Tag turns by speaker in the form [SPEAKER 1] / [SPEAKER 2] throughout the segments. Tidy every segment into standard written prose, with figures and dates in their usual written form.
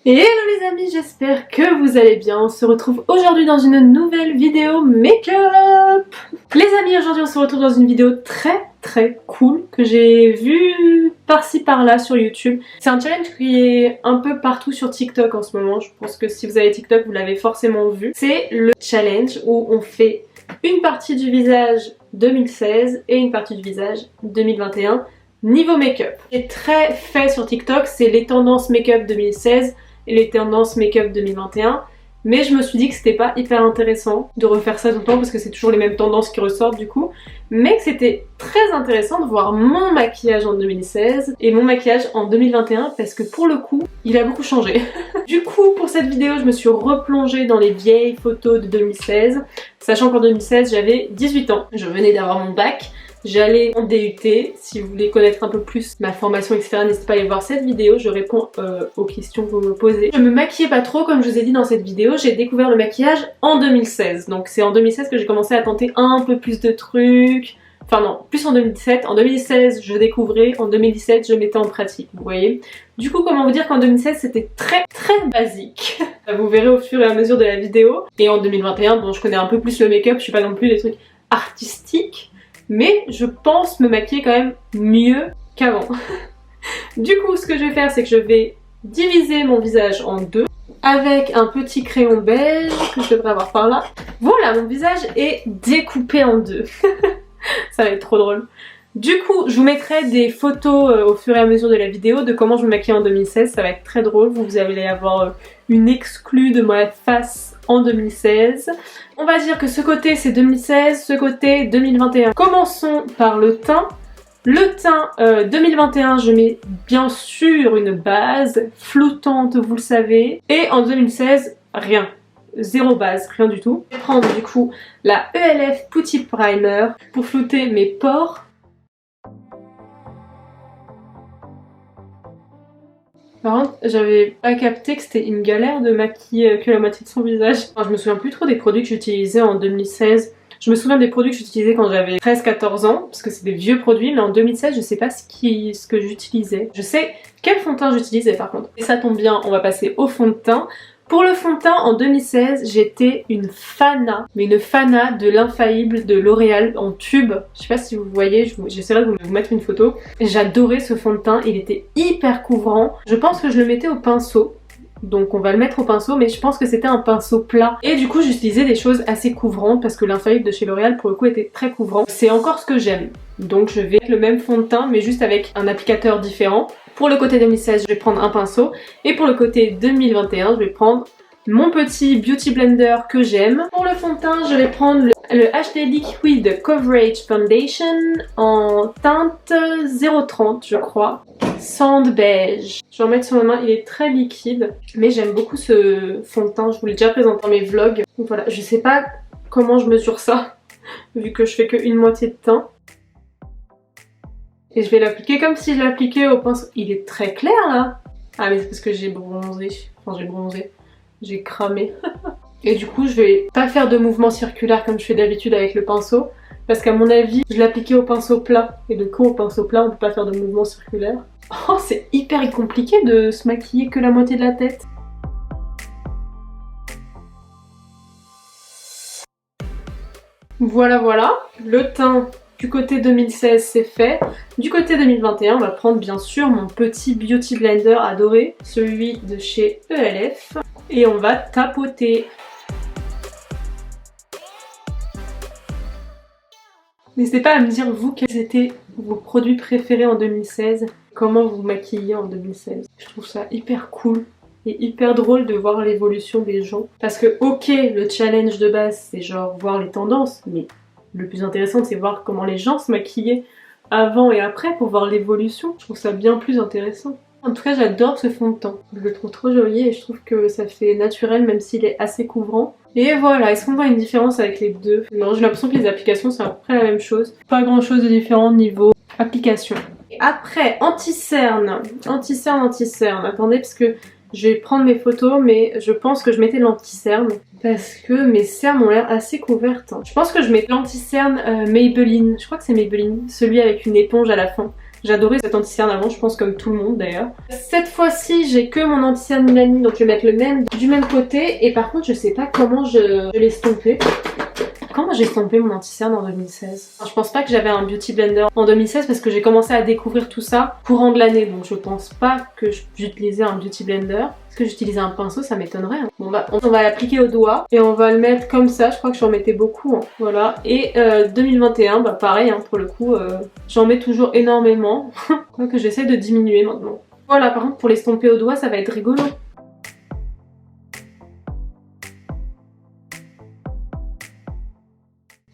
[SPEAKER 1] Et hello les amis, j'espère que vous allez bien. On se retrouve aujourd'hui dans une nouvelle vidéo make-up. Les amis, aujourd'hui on se retrouve dans une vidéo très cool que j'ai vue par-ci par-là sur YouTube. C'est un challenge qui est un peu partout sur TikTok en ce moment. Je pense que si vous avez TikTok, vous l'avez forcément vu. C'est le challenge où on fait une partie du visage 2016 et une partie du visage 2021 niveau make-up. Ce qui est très fait sur TikTok, c'est les tendances make-up 2016 et les tendances make-up 2021, mais je me suis dit que c'était pas hyper intéressant de refaire ça tout le temps parce que c'est toujours les mêmes tendances qui ressortent du coup, mais que c'était très intéressant de voir mon maquillage en 2016 et mon maquillage en 2021 parce que pour le coup il a beaucoup changé. Du coup pour cette vidéo je me suis replongée dans les vieilles photos de 2016, sachant qu'en 2016 j'avais 18 ans, je venais d'avoir mon bac. J'allais en DUT, si vous voulez connaître un peu plus ma formation etc, n'hésitez pas à aller voir cette vidéo, je réponds aux questions que vous me posez. Je me maquillais pas trop comme je vous ai dit dans cette vidéo, j'ai découvert le maquillage en 2016, donc c'est en 2016 que j'ai commencé à tenter un peu plus de trucs, enfin non, plus en 2017, en 2016 je découvrais, en 2017 je mettais en pratique, vous voyez. Du coup comment vous dire qu'en 2016 c'était très basique, vous verrez au fur et à mesure de la vidéo, et en 2021 bon je connais un peu plus le make-up, je suis pas non plus des trucs artistiques, mais je pense me maquiller quand même mieux qu'avant. Du coup, ce que je vais faire, c'est que je vais diviser mon visage en deux avec un petit crayon beige que je devrais avoir par là. Voilà, mon visage est découpé en deux. Ça va être trop drôle. Du coup, je vous mettrai des photos au fur et à mesure de la vidéo de comment je me maquille en 2016. Ça va être très drôle. Vous allez avoir une exclue de ma face en 2016. On va dire que ce côté c'est 2016, ce côté 2021. Commençons par le teint. Le teint 2021, je mets bien sûr une base flottante, vous le savez. Et en 2016, rien. Zéro base, rien du tout. Je vais prendre du coup la ELF Putty Primer pour flouter mes pores. Par contre, j'avais pas capté que c'était une galère de maquiller que la moitié de son visage. Enfin, je me souviens plus trop des produits que j'utilisais en 2016. Je me souviens des produits que j'utilisais quand j'avais 13-14 ans, parce que c'est des vieux produits, mais en 2016, je sais pas ce que j'utilisais. Je sais quel fond de teint j'utilisais par contre. Et ça tombe bien, on va passer au fond de teint. Pour le fond de teint, en 2016, j'étais une fana, mais une fana de l'infaillible de L'Oréal en tube. Je sais pas si vous voyez, j'essaierai de vous mettre une photo. J'adorais ce fond de teint, il était hyper couvrant. Je pense que je le mettais au pinceau. Donc on va le mettre au pinceau, mais je pense que c'était un pinceau plat. Et du coup j'utilisais des choses assez couvrantes parce que l'infaillible de chez L'Oréal pour le coup était très couvrant. C'est encore ce que j'aime. Donc je vais mettre le même fond de teint mais juste avec un applicateur différent. Pour le côté 2016 je vais prendre un pinceau et pour le côté 2021 je vais prendre mon petit beauty blender que j'aime. Pour le fond de teint je vais prendre le HD Liquid Coverage Foundation en teinte 030 je crois. Sand beige. Je vais en mettre sur ma main, il est très liquide mais j'aime beaucoup ce fond de teint, je vous l'ai déjà présenté dans mes vlogs. Donc voilà, je sais pas comment je mesure ça vu que je fais qu'une moitié de teint. Et je vais l'appliquer comme si je l'appliquais au pinceau. Il est très clair là. Ah mais c'est parce que j'ai bronzé. Enfin j'ai bronzé. J'ai cramé. Et du coup je vais pas faire de mouvement circulaire comme je fais d'habitude avec le pinceau. Parce qu'à mon avis je l'appliquais au pinceau plat. Et du coup au pinceau plat on peut pas faire de mouvement circulaire. Oh c'est hyper compliqué de se maquiller que la moitié de la tête. Voilà. Le teint du côté 2016 c'est fait. Du côté 2021 on va prendre bien sûr mon petit beauty blender adoré, celui de chez ELF. Et on va tapoter. N'hésitez pas à me dire vous quels étaient vos produits préférés en 2016. Comment vous maquillez en 2016. Je trouve ça hyper cool. Et hyper drôle de voir l'évolution des gens. Parce que ok le challenge de base c'est genre voir les tendances, mais le plus intéressant c'est voir comment les gens se maquillaient avant et après pour voir l'évolution. Je trouve ça bien plus intéressant. En tout cas j'adore ce fond de teint. Je le trouve trop joli et je trouve que ça fait naturel même s'il est assez couvrant. Et voilà, est-ce qu'on voit une différence avec les deux? Non, j'ai l'impression que les applications c'est à peu près la même chose. Pas grand chose de différent niveau application. Et après, anti-cerne. Anti-cerne. Attendez parce que je vais prendre mes photos mais je pense que je mettais de l'anti-cerne. Parce que mes cernes ont l'air assez couvertes. Je pense que je mets l'anti-cerne Maybelline. Je crois que c'est Maybelline. Celui avec une éponge à la fin. J'adorais cet anti-cerne avant, je pense comme tout le monde d'ailleurs. Cette fois-ci, j'ai que mon anti-cerne Milani, donc je vais mettre le même du même côté. Et par contre, je sais pas comment je l'ai estompé. Comment j'ai estompé mon anti-cerne en 2016? Enfin, je pense pas que j'avais un beauty blender en 2016 parce que j'ai commencé à découvrir tout ça courant de l'année, donc je pense pas que j'utilisais un beauty blender. Est-ce que j'utilisais un pinceau? Ça m'étonnerait. Hein. Bon bah, on va l'appliquer au doigt et on va le mettre comme ça. Je crois que j'en mettais beaucoup. Hein. Voilà. Et 2021, bah pareil, hein, pour le coup, j'en mets toujours énormément. Quoique j'essaie de diminuer maintenant. Voilà, par contre, pour l'estomper au doigt, ça va être rigolo.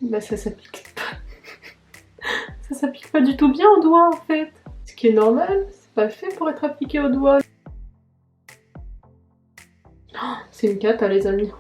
[SPEAKER 1] Bah ça s'applique pas. Ça s'applique pas du tout bien au doigt en fait. Ce qui est normal, c'est pas fait pour être appliqué au doigt. Oh, c'est une cata les amis.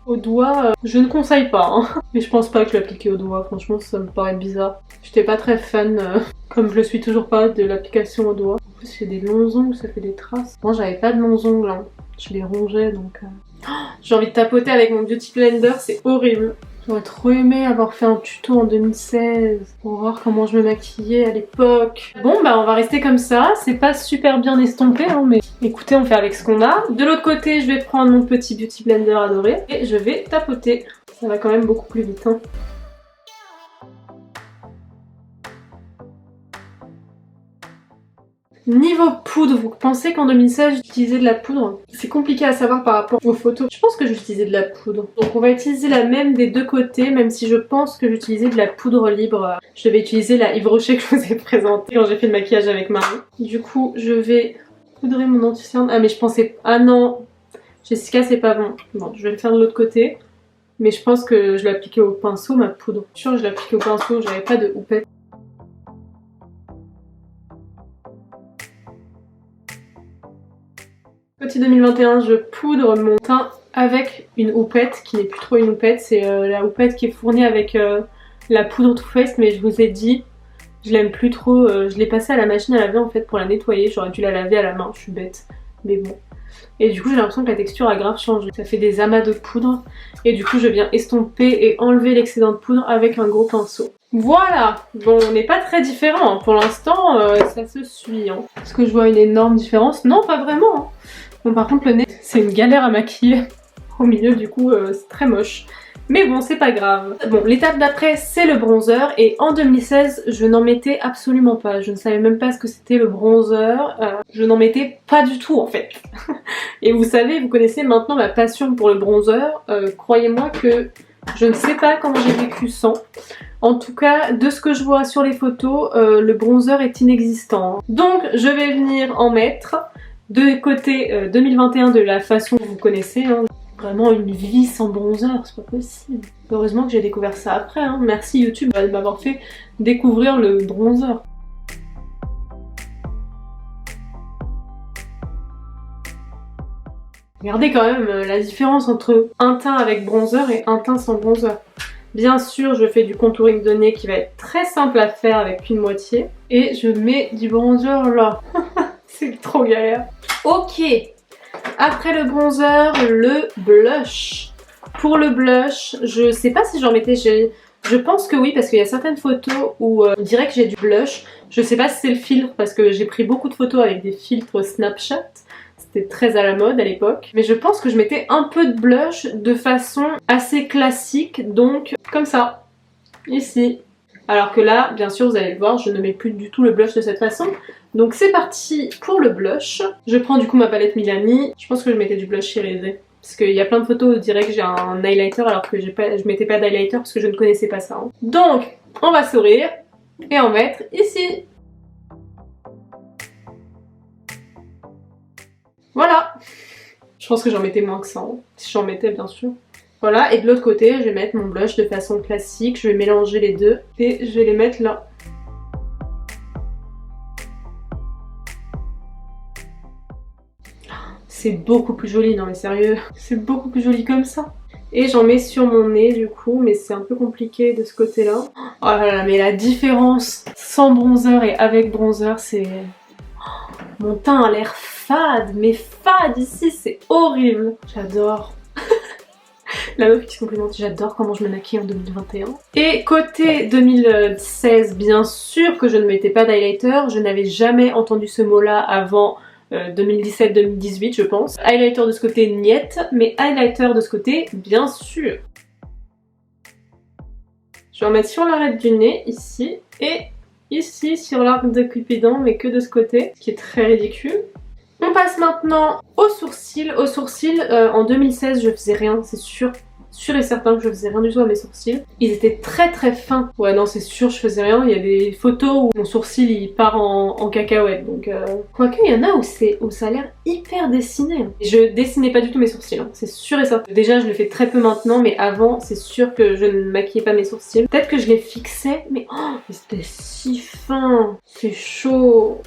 [SPEAKER 1] Au doigt, je ne conseille pas. Hein. Mais je pense pas que je l'appliquer au doigt, franchement ça me paraît bizarre. J'étais pas très fan, comme je le suis toujours pas, de l'application au doigt. En plus j'ai des longs ongles, ça fait des traces. Moi j'avais pas de longs ongles, hein. Je les rongeais donc... Oh, j'ai envie de tapoter avec mon beauty blender, c'est horrible. J'aurais trop aimé avoir fait un tuto en 2016 pour voir comment je me maquillais à l'époque. Bon bah on va rester comme ça, c'est pas super bien estompé hein, mais écoutez on fait avec ce qu'on a. De l'autre côté je vais prendre mon petit beauty blender adoré et je vais tapoter. Ça va quand même beaucoup plus vite hein. Niveau poudre, vous pensez qu'en 2016 j'utilisais de la poudre? C'est compliqué à savoir par rapport aux photos. Je pense que j'utilisais de la poudre. Donc on va utiliser la même des deux côtés, même si je pense que j'utilisais de la poudre libre. Je vais utiliser la Yves Rocher que je vous ai présentée quand j'ai fait le maquillage avec Marie. Du coup, je vais poudrer mon anti-cerne. Ah mais je pensais... Ah non, Jessica c'est pas bon. Bon, je vais le faire de l'autre côté. Mais je pense que je l'ai appliqué au pinceau, ma poudre. Je suis sûre que je l'ai appliqué au pinceau, j'avais pas de houppette. Petit 2021, je poudre mon teint avec une houppette qui n'est plus trop une houppette, c'est la houppette qui est fournie avec la poudre Too Faced, mais je vous ai dit, je l'aime plus trop, je l'ai passée à la machine à laver en fait pour la nettoyer, j'aurais dû la laver à la main, je suis bête, mais bon. Et du coup j'ai l'impression que la texture a grave changé, ça fait des amas de poudre, et du coup je viens estomper et enlever l'excédent de poudre avec un gros pinceau. Voilà, bon on n'est pas très différents, hein. Pour l'instant ça se suit. Hein. Est-ce que je vois une énorme différence? Non pas vraiment. Hein. Bon par contre le nez c'est une galère à maquiller au milieu du coup c'est très moche. Mais bon c'est pas grave. Bon l'étape d'après c'est le bronzer et en 2016 je n'en mettais absolument pas. Je ne savais même pas ce que c'était le bronzer. Je n'en mettais pas du tout en fait. Et vous savez, vous connaissez maintenant ma passion pour le bronzer. Croyez-moi que je ne sais pas comment j'ai vécu sans. En tout cas, de ce que je vois sur les photos, le bronzer est inexistant. Donc je vais venir en mettre de côté 2021 de la façon que vous connaissez. Hein. Vraiment une vie sans bronzer, c'est pas possible. Heureusement que j'ai découvert ça après. Hein. Merci YouTube de m'avoir fait découvrir le bronzer. Regardez quand même la différence entre un teint avec bronzer et un teint sans bronzer. Bien sûr, je fais du contouring de nez qui va être très simple à faire avec une moitié. Et je mets du bronzer là. C'est trop galère. Ok, après le bronzer, le blush. Pour le blush, je sais pas si j'en mettais... Je pense que oui, parce qu'il y a certaines photos où on dirait que j'ai du blush. Je sais pas si c'est le filtre, parce que j'ai pris beaucoup de photos avec des filtres Snapchat. C'était très à la mode à l'époque. Mais je pense que je mettais un peu de blush de façon assez classique, donc comme ça, ici. Alors que là, bien sûr, vous allez le voir, je ne mets plus du tout le blush de cette façon. Donc c'est parti pour le blush. Je prends du coup ma palette Milani. Je pense que je mettais du blush irisé. Parce qu'il y a plein de photos où on dirait que j'ai un highlighter alors que je mettais pas d'highlighter parce que je ne connaissais pas ça. Hein. Donc, on va sourire et en mettre ici. Voilà. Je pense que j'en mettais moins que ça. Hein. Si j'en mettais, bien sûr. Voilà, et de l'autre côté, je vais mettre mon blush de façon classique. Je vais mélanger les deux et je vais les mettre là. C'est beaucoup plus joli, non mais sérieux, c'est beaucoup plus joli comme ça. Et j'en mets sur mon nez du coup, mais c'est un peu compliqué de ce côté-là. Oh là là, mais la différence sans bronzer et avec bronzer, c'est... Mon teint a l'air fade, mais fade ici, c'est horrible. J'adore. La meuf qui se complimente, j'adore comment je me maquille en 2021. Et côté 2016, bien sûr que je ne mettais pas d'highlighter, je n'avais jamais entendu ce mot-là avant 2017-2018 je pense. Highlighter de ce côté, niette, mais highlighter de ce côté, bien sûr. Je vais en mettre sur l'arête du nez, ici, et ici sur l'arc de Cupidon, mais que de ce côté, ce qui est très ridicule. On passe maintenant aux sourcils. Aux sourcils, en 2016, je faisais rien, c'est sûr et certain que je faisais rien du tout à mes sourcils. Ils étaient très très fins. Ouais non c'est sûr je faisais rien, il y a des photos où mon sourcil il part en cacahuète donc... Quoique il y en a où ça a l'air hyper dessiné. Je dessinais pas du tout mes sourcils, hein. C'est sûr et certain. Déjà je le fais très peu maintenant mais avant c'est sûr que je ne maquillais pas mes sourcils. Peut-être que je les fixais mais oh c'était si fin, c'est chaud.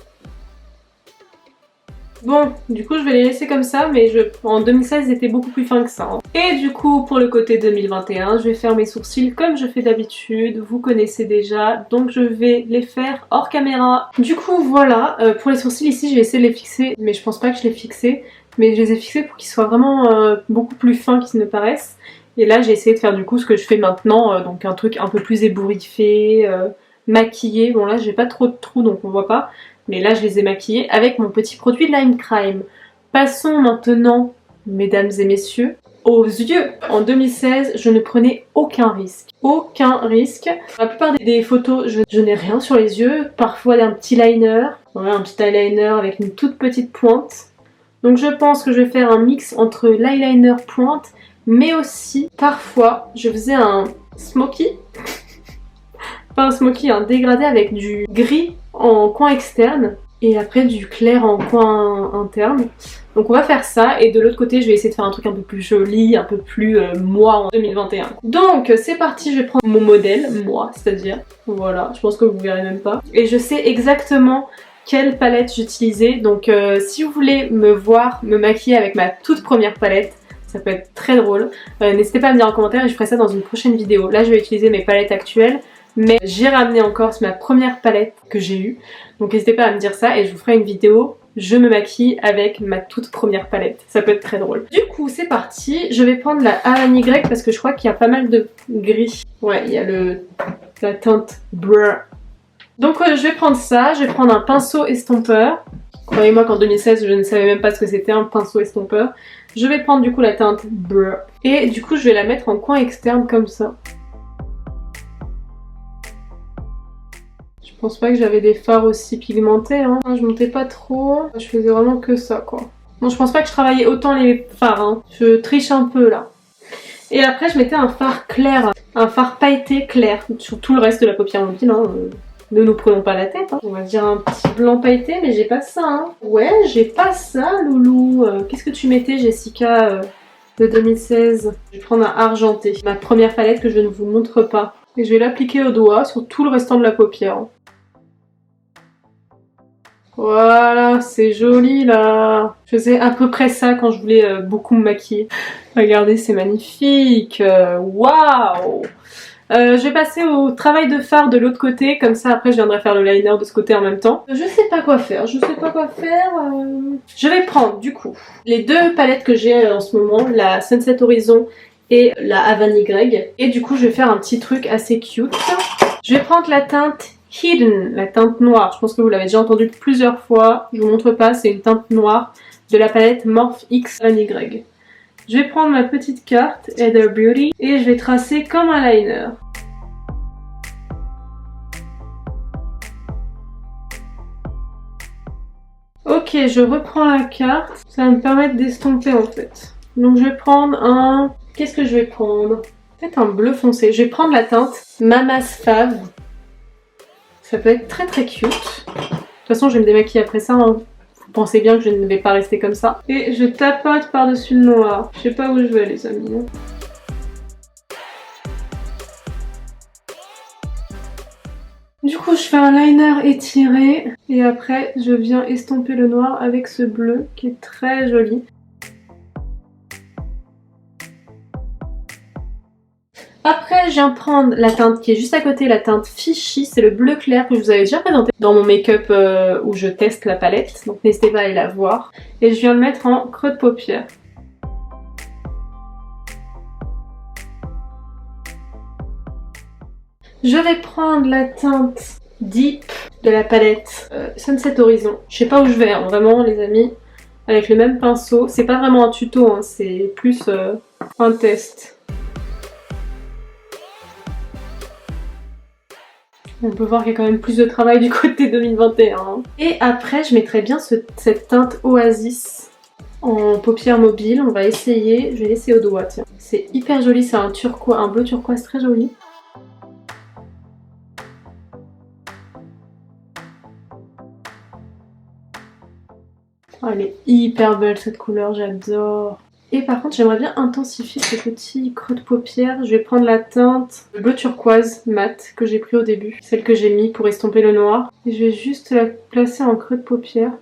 [SPEAKER 1] Bon, du coup je vais les laisser comme ça, mais en 2016 ils étaient beaucoup plus fins que ça. Hein. Et du coup pour le côté 2021, je vais faire mes sourcils comme je fais d'habitude, vous connaissez déjà, donc je vais les faire hors caméra. Du coup voilà, pour les sourcils ici je vais essayer de les fixer, mais je pense pas que je les ai fixés, mais je les ai fixés pour qu'ils soient vraiment beaucoup plus fins qu'ils ne paraissent. Et là j'ai essayé de faire du coup ce que je fais maintenant, donc un truc un peu plus ébouriffé, maquillé. Bon là j'ai pas trop de trous donc on voit pas. Mais là je les ai maquillés avec mon petit produit Lime Crime. Passons maintenant, mesdames et messieurs, aux yeux. En 2016, je ne prenais aucun risque. Aucun risque. La plupart des photos, je n'ai rien sur les yeux. Parfois un petit liner. Voilà, un petit eyeliner avec une toute petite pointe. Donc je pense que je vais faire un mix entre l'eyeliner pointe, mais aussi, parfois, je faisais un smoky. Pas un smoky, un dégradé avec du gris en coin externe et après du clair en coin interne. Donc on va faire ça et de l'autre côté je vais essayer de faire un truc un peu plus joli, un peu plus moi en 2021. Donc c'est parti, je vais prendre mon modèle, moi c'est-à-dire, voilà, je pense que vous verrez même pas. Et je sais exactement quelle palette j'utilisais, donc si vous voulez me voir me maquiller avec ma toute première palette, ça peut être très drôle. N'hésitez pas à me dire en commentaire et je ferai ça dans une prochaine vidéo. Là je vais utiliser mes palettes actuelles. Mais j'ai ramené encore ma première palette que j'ai eue. Donc n'hésitez pas à me dire ça et je vous ferai une vidéo. Je me maquille avec ma toute première palette. Ça peut être très drôle. Du coup c'est parti. Je vais prendre la Havani Y parce que je crois qu'il y a pas mal de gris. Ouais il y a la teinte brun. Donc je vais prendre ça. Je vais prendre un pinceau estompeur. Croyez-moi qu'en 2016 je ne savais même pas ce que c'était un pinceau estompeur. Je vais prendre du coup la teinte brun. Et du coup je vais la mettre en coin externe comme ça. Je pense pas que j'avais des fards aussi pigmentés, hein. Je montais pas trop, je faisais vraiment que ça quoi. Bon je pense pas que je travaillais autant les fards, hein. Je triche un peu là. Et après je mettais un fard clair, un fard pailleté clair sur tout le reste de la paupière mobile, hein. Ne nous prenons pas la tête, hein. On va dire un petit blanc pailleté mais j'ai pas ça, hein. Ouais j'ai pas ça loulou. Qu'est-ce que tu mettais Jessica de 2016? Je vais prendre un argenté, ma première palette que je ne vous montre pas. Et je vais l'appliquer au doigt sur tout le restant de la paupière. Voilà, c'est joli là. Je faisais à peu près ça quand je voulais beaucoup me maquiller. Regardez, c'est magnifique. Waouh. Je vais passer au travail de fard de l'autre côté, comme ça après je viendrai faire le liner de ce côté en même temps. Je sais pas quoi faire, Je vais prendre du coup les deux palettes que j'ai en ce moment, la Sunset Horizon et la Havani Y. Et du coup je vais faire un petit truc assez cute. Je vais prendre la teinte Hidden, la teinte noire. Je pense que vous l'avez déjà entendu plusieurs fois. Je vous montre pas, c'est une teinte noire de la palette Morphe X Havani Y. Je vais prendre ma petite carte Heather Beauty et je vais tracer comme un liner. Ok, je reprends la carte. Ça va me permettre d'estomper en fait. Donc je vais prendre un... Qu'est-ce que je vais prendre? Peut-être un bleu foncé. Je vais prendre la teinte Mama's Fave. Ça peut être très très cute. De toute façon, je vais me démaquiller après ça. Hein. Vous pensez bien que je ne vais pas rester comme ça. Et je tapote par-dessus le noir. Je sais pas où je vais les amis. Du coup, je fais un liner étiré. Et après, je viens estomper le noir avec ce bleu qui est très joli. Après, je viens prendre la teinte qui est juste à côté, la teinte Fishy, c'est le bleu clair que je vous avais déjà présenté dans mon make-up où je teste la palette, donc n'hésitez pas à aller la voir. Et je viens le mettre en creux de paupière. Je vais prendre la teinte Deep de la palette Sunset Horizon. Je sais pas où je vais, hein, vraiment les amis, avec le même pinceau. C'est pas vraiment un tuto, hein, c'est plus un test. On peut voir qu'il y a quand même plus de travail du côté 2021. Hein. Et après, je mettrai bien cette teinte Oasis en paupières mobiles. On va essayer, je vais laisser au doigt, tiens. C'est hyper joli, c'est un turquoise, un bleu turquoise très joli. Oh, elle est hyper belle cette couleur, j'adore. Et par contre, j'aimerais bien intensifier ce petit creux de paupière. Je vais prendre la teinte bleu turquoise mat que j'ai pris au début, celle que j'ai mis pour estomper le noir. Et je vais juste la placer en creux de paupière.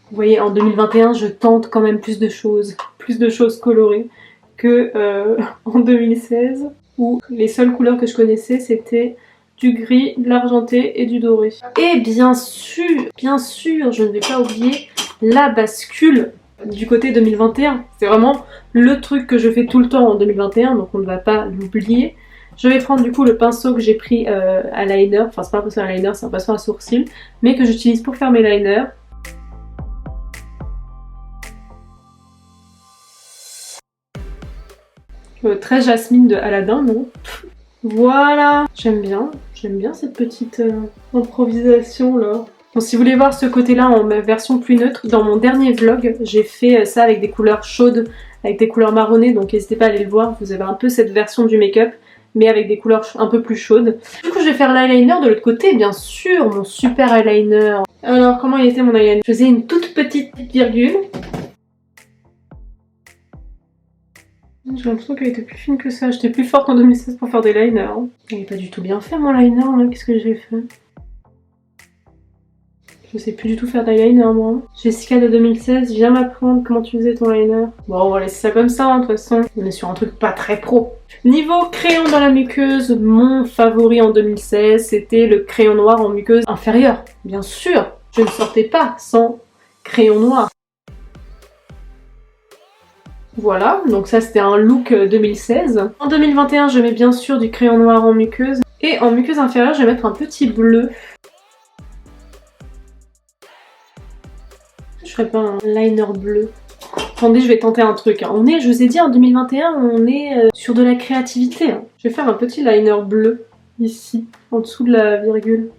[SPEAKER 1] Vous voyez, en 2021, je tente quand même plus de choses colorées que en 2016, où les seules couleurs que je connaissais, c'était du gris, de l'argenté et du doré. Et bien sûr, je ne vais pas oublier la bascule du côté 2021. C'est vraiment le truc que je fais tout le temps en 2021, donc on ne va pas l'oublier. Je vais prendre du coup le pinceau que j'ai pris à liner, enfin c'est pas un pinceau à liner, c'est un pinceau à sourcils, mais que j'utilise pour faire mes liners. Très Jasmine de Aladdin, non? Voilà, j'aime bien cette petite improvisation là. Bon, si vous voulez voir ce côté-là en version plus neutre, dans mon dernier vlog, j'ai fait ça avec des couleurs chaudes, avec des couleurs marronnées, donc n'hésitez pas à aller le voir, vous avez un peu cette version du make-up, mais avec des couleurs un peu plus chaudes. Du coup, je vais faire l'eyeliner de l'autre côté, bien sûr, mon super eyeliner. Alors, comment il était mon eyeliner? Je faisais une toute petite virgule. J'ai l'impression qu'elle était plus fine que ça. J'étais plus forte en 2016 pour faire des liners. Hein. Il est pas du tout bien fait mon liner là. Qu'est-ce que j'ai fait? Je sais plus du tout faire d'eyeliner moi. Jessica de 2016, viens m'apprendre comment tu faisais ton liner. Bon, on va laisser ça comme ça hein, de toute façon. On est sur un truc pas très pro. Niveau crayon dans la muqueuse, mon favori en 2016, c'était le crayon noir en muqueuse inférieure. Bien sûr, je ne sortais pas sans crayon noir. Voilà, donc ça c'était un look 2016. En 2021, je mets bien sûr du crayon noir en muqueuse. Et en muqueuse inférieure, je vais mettre un petit bleu. Je ferai pas un liner bleu. Attendez, je vais tenter un truc. Hein. Je vous ai dit, en 2021, on est sur de la créativité. Hein. Je vais faire un petit liner bleu, ici, en dessous de la virgule.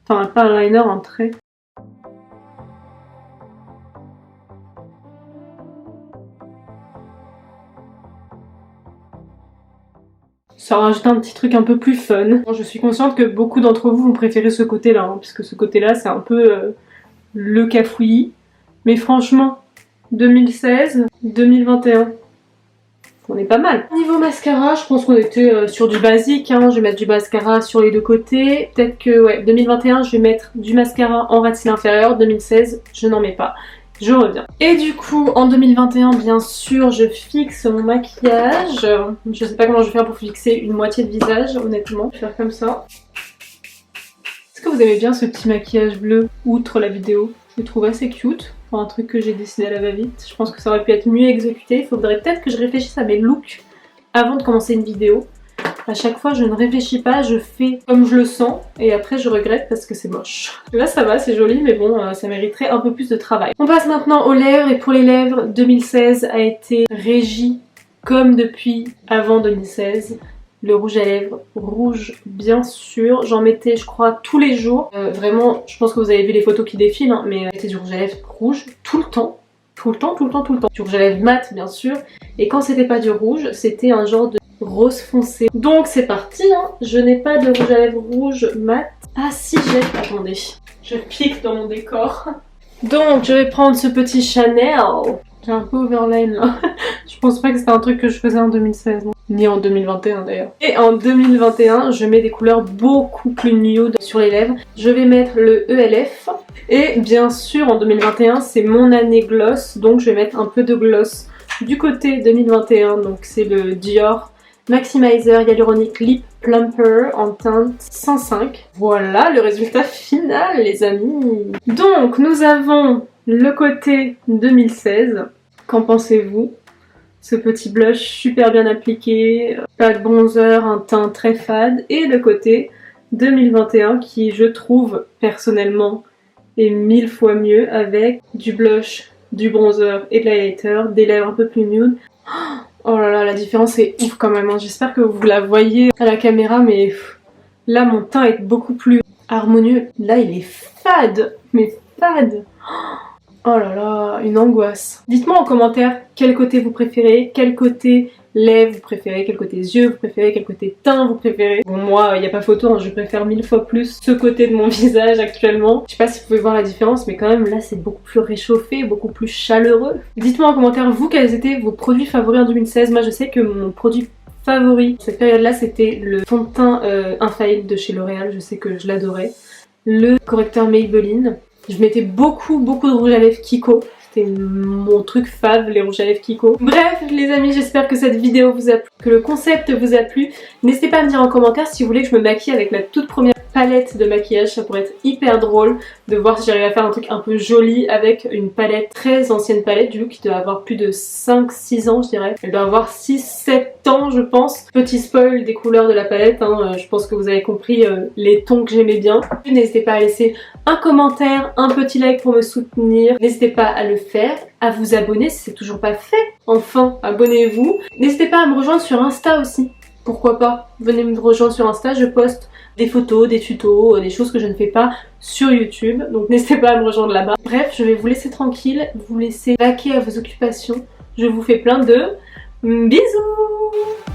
[SPEAKER 1] Enfin, pas un liner, un trait. Ça rajoute un petit truc un peu plus fun. Je suis consciente que beaucoup d'entre vous vont préférer ce côté-là, hein, puisque ce côté-là, c'est un peu le cafouillis. Mais franchement, 2016, 2021, on est pas mal. Niveau mascara, je pense qu'on était sur du basique. Hein. Je vais mettre du mascara sur les deux côtés. Peut-être que, ouais, 2021, je vais mettre du mascara en ras de cils inférieur. 2016, je n'en mets pas. Je reviens. Et du coup, en 2021, bien sûr, je fixe mon maquillage. Je sais pas comment je vais faire pour fixer une moitié de visage, honnêtement. Je vais faire comme ça. Est-ce que vous aimez bien ce petit maquillage bleu, outre la vidéo? Je le trouve assez cute. Enfin, un truc que j'ai décidé à la va-vite. Je pense que ça aurait pu être mieux exécuté. Il faudrait peut-être que je réfléchisse à mes looks avant de commencer une vidéo. À chaque fois, je ne réfléchis pas, je fais comme je le sens et après je regrette parce que c'est moche. Là ça va, c'est joli mais bon, ça mériterait un peu plus de travail. On passe maintenant aux lèvres et pour les lèvres, 2016 a été régi comme depuis avant 2016. Le rouge à lèvres rouge bien sûr, j'en mettais je crois tous les jours. Vraiment, je pense que vous avez vu les photos qui défilent, hein, mais c'était du rouge à lèvres rouge tout le temps. Tout le temps. Du rouge à lèvres mat bien sûr. Et quand c'était pas du rouge, c'était un genre de rose foncé. Donc c'est parti, hein. Je n'ai pas de rouge à lèvres rouge mat. Ah si j'ai, attendez, je pique dans mon décor. Donc je vais prendre ce petit Chanel. J'ai un peu overline là. Je pense pas que c'était un truc que je faisais en 2016, non. Ni en 2021 d'ailleurs. Et en 2021, je mets des couleurs beaucoup plus nude sur les lèvres. Je vais mettre le ELF. Et bien sûr, en 2021, c'est mon année gloss. Donc je vais mettre un peu de gloss du côté 2021. Donc c'est le Dior Maximizer Hyaluronic Lip Plumper en teinte 105. Voilà le résultat final les amis. Donc nous avons le côté 2016. Qu'en pensez-vous? ce petit blush super bien appliqué, pas de bronzer, un teint très fade, et le côté 2021 qui je trouve personnellement est 1000 fois mieux avec du blush, du bronzer et de l'highlighter, des lèvres un peu plus nude. Oh là là, la différence est ouf quand même, hein. J'espère que vous la voyez à la caméra, mais là mon teint est beaucoup plus harmonieux. Là il est fade, mais fade. Oh là là, une angoisse. Dites-moi en commentaire quel côté vous préférez, quel côté lèvres vous préférez, quel côté yeux vous préférez, quel côté teint vous préférez. Bon, moi, il n'y a pas photo, hein, je préfère 1000 fois plus ce côté de mon visage actuellement. Je sais pas si vous pouvez voir la différence, mais quand même là c'est beaucoup plus réchauffé, beaucoup plus chaleureux. Dites-moi en commentaire, vous, quels étaient vos produits favoris en 2016. Moi je sais que mon produit favori cette période-là c'était le fond de teint Infaillible de chez L'Oréal, je sais que je l'adorais. Le correcteur Maybelline. Je mettais beaucoup de rouge à lèvres Kiko. C'était mon truc fave, les rouges à lèvres Kiko. Bref les amis, j'espère que cette vidéo vous a plu, que le concept vous a plu. N'hésitez pas à me dire en commentaire si vous voulez que je me maquille avec la toute première palette de maquillage. Ça pourrait être hyper drôle de voir si j'arrive à faire un truc un peu joli avec une palette, très ancienne palette du coup, qui doit avoir plus de 5-6 ans je dirais. Elle doit avoir 6-7 ans je pense. Petit spoil des couleurs de la palette, hein. Je pense que vous avez compris les tons que j'aimais bien. N'hésitez pas à laisser un commentaire, un petit like pour me soutenir. N'hésitez pas à le faire, à vous abonner si c'est toujours pas fait. Enfin, abonnez-vous. N'hésitez pas à me rejoindre sur Insta aussi. Pourquoi pas? Venez me rejoindre sur Insta, je poste des photos, des tutos, des choses que je ne fais pas sur YouTube. Donc n'hésitez pas à me rejoindre là-bas. Bref, je vais vous laisser tranquille, vous laisser vaquer à vos occupations. Je vous fais plein de bisous!